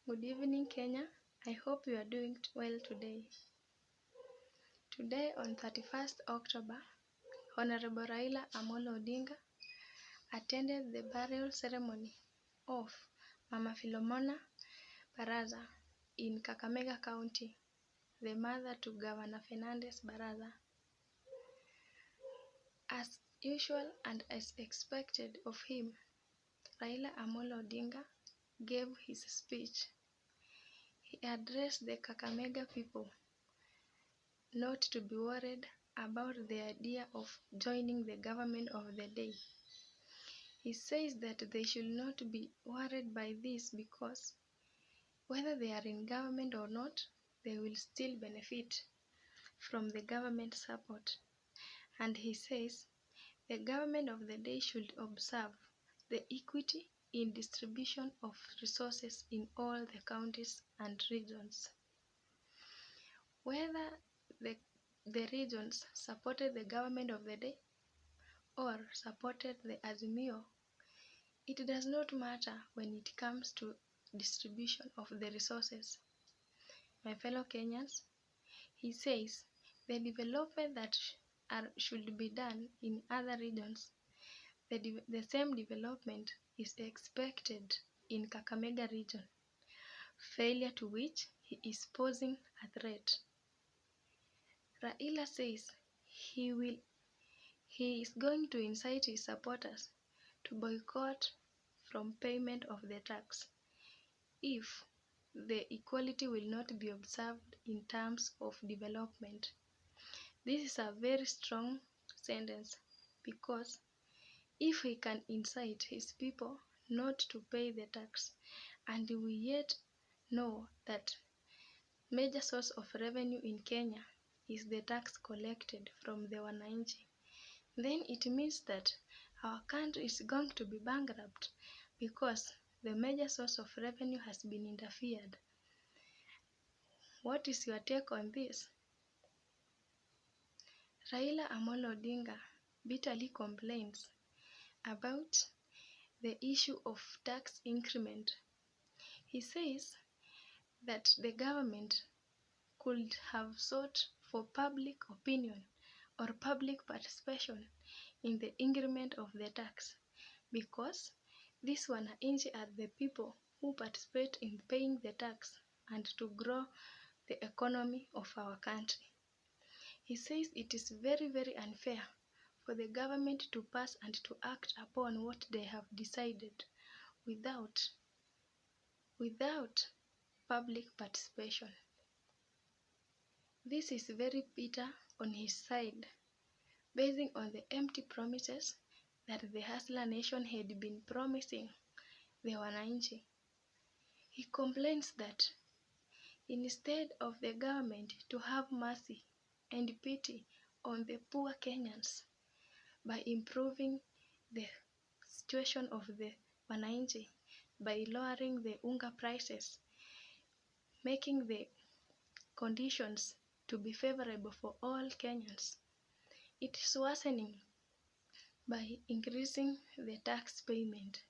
Good evening, Kenya. I hope you are doing well today. Today, on 31st October, Honorable Raila Amolo Odinga attended the burial ceremony of Mama Philomena Baraza in Kakamega County, the mother to Governor Fernandes Baraza. As usual and as expected of him, Raila Amolo Odinga gave his speech. He addressed the Kakamega people not to be worried about the idea of joining the government of the day. He says that they should not be worried by this because whether they are in government or not, they will still benefit from the government support. And he says the government of the day should observe the equity in distribution of resources in all the counties and regions. Whether the regions supported the government of the day or supported the Azimio, it does not matter when it comes to distribution of the resources. My fellow Kenyans, he says the development that should be done in other regions, the same development is expected in Kakamega region, failure to which he is posing a threat. Raila says he is going to incite his supporters to boycott from payment of the tax if the equality will not be observed in terms of development. This is a very strong sentence because if he can incite his people not to pay the tax, and we yet know that major source of revenue in Kenya is the tax collected from the wananchi, then it means that our country is going to be bankrupt because the major source of revenue has been interfered. What is your take on this? Raila Amolo Odinga bitterly complains about the issue of tax increment. He says that the government could have sought for public opinion or public participation in the increment of the tax because these wananchi are the people who participate in paying the tax and to grow the economy of our country. He says it is very, very unfair for the government to pass and to act upon what they have decided without public participation. This is very bitter on his side, basing on the empty promises that the Hustler Nation had been promising the wananchi. He complains that instead of the government to have mercy and pity on the poor Kenyans by improving the situation of the wananchi, by lowering the unga prices, making the conditions to be favorable for all Kenyans, it is worsening by increasing the tax payment.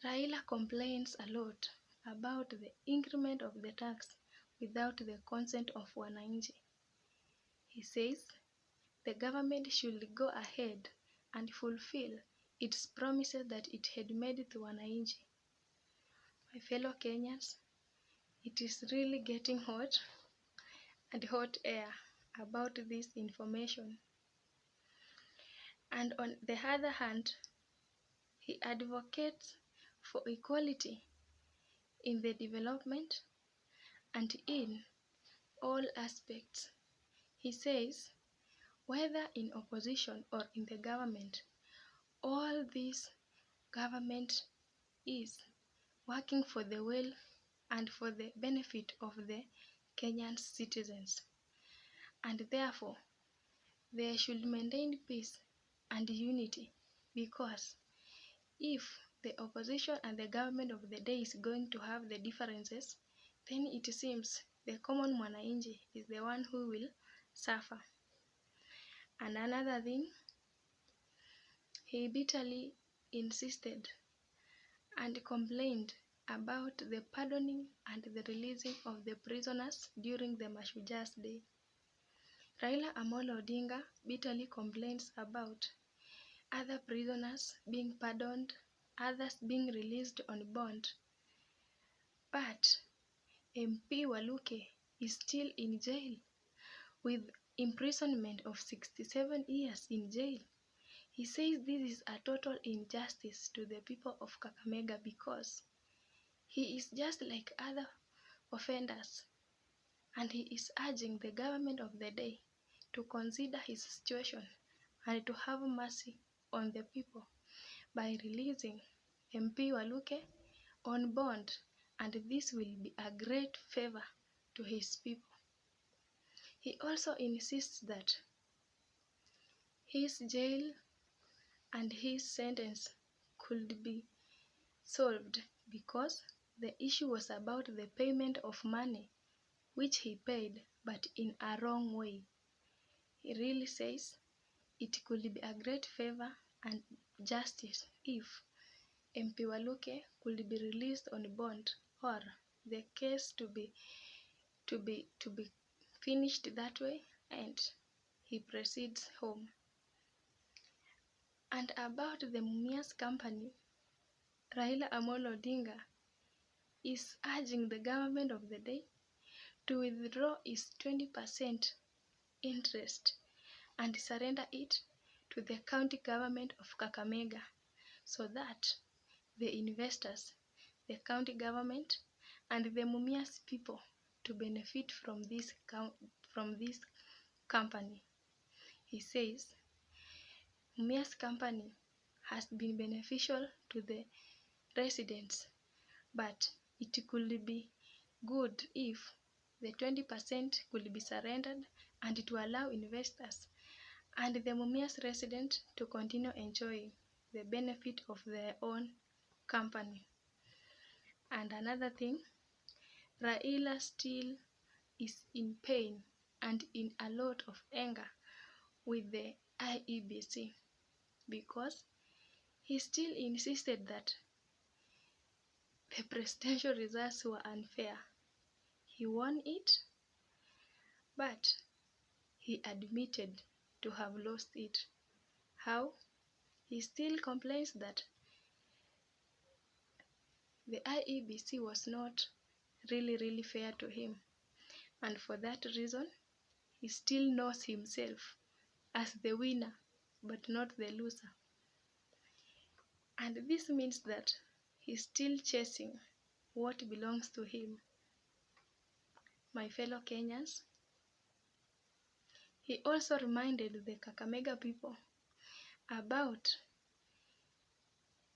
Raila complains a lot about the increment of the tax without the consent of wananchi. He says the government should go ahead and fulfill its promises that it had made to wananchi. My fellow Kenyans, it is really getting hot and hot air about this information. And on the other hand, he advocates for equality in the development and in all aspects. He says whether in opposition or in the government, all this government is working for the well and for the benefit of the Kenyan citizens, and therefore they should maintain peace and unity, because if the opposition and the government of the day is going to have the differences, then it seems the common mwananchi is the one who will suffer. And another thing, he bitterly insisted and complained about the pardoning and the releasing of the prisoners during the Mashuja's Day. Raila Amolo Odinga bitterly complains about other prisoners being pardoned, others being released on bond. But MP Waluke is still in jail with imprisonment of 67 years in jail. He says this is a total injustice to the people of Kakamega because he is just like other offenders, and he is urging the government of the day to consider his situation and to have mercy on the people by releasing MP Waluke on bond, and this will be a great favor to his people. He also insists that his jail and his sentence could be solved because the issue was about the payment of money which he paid, but in a wrong way. He really says it could be a great favor and justice if MP Waluke could be released on bond, or the case to be finished that way and he proceeds home. And about the Mumias company, Raila Amolo Odinga is urging the government of the day to withdraw its 20% interest and surrender it to the county government of Kakamega so that the investors, the county government, and the Mumias people to benefit from this company. He says Mumias company has been beneficial to the residents, but it could be good if the 20% could be surrendered and to allow investors and the Mumias residents to continue enjoying the benefit of their own company. And another thing, Raila still is in pain and in a lot of anger with the IEBC because he still insisted that the presidential results were unfair. He won it, but he admitted to have lost it. How? He still complains that the IEBC was not really fair to him, and for that reason he still knows himself as the winner but not the loser. And this means that he's still chasing what belongs to him. My fellow Kenyans, he also reminded the Kakamega people about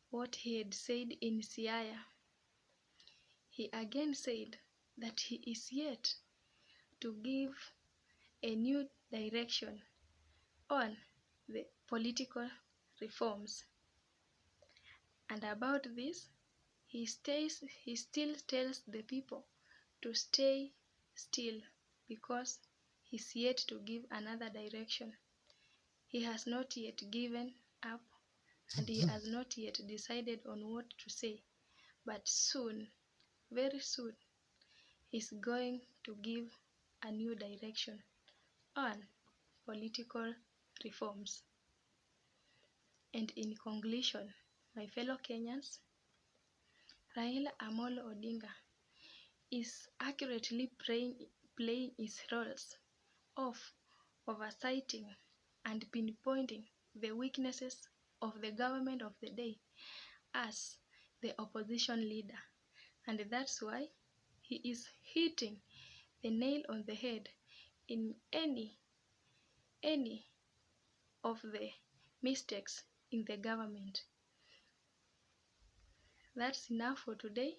what he had said in Siaya. He again said that he is yet to give a new direction on the political reforms. And about this, he still tells the people to stay still because he's yet to give another direction. He has not yet given up and he has not yet decided on what to say. But soon, very soon, he's going to give a new direction on political reforms. And in conclusion, my fellow Kenyans, Raila Amolo Odinga is accurately playing his roles of oversighting and pinpointing the weaknesses of the government of the day as the opposition leader. And that's why he is hitting the nail on the head in any of the mistakes in the government. That's enough for today.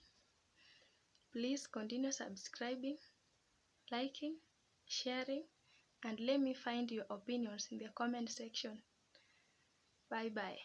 Please continue subscribing, liking, sharing, and let me find your opinions in the comment section. Bye bye.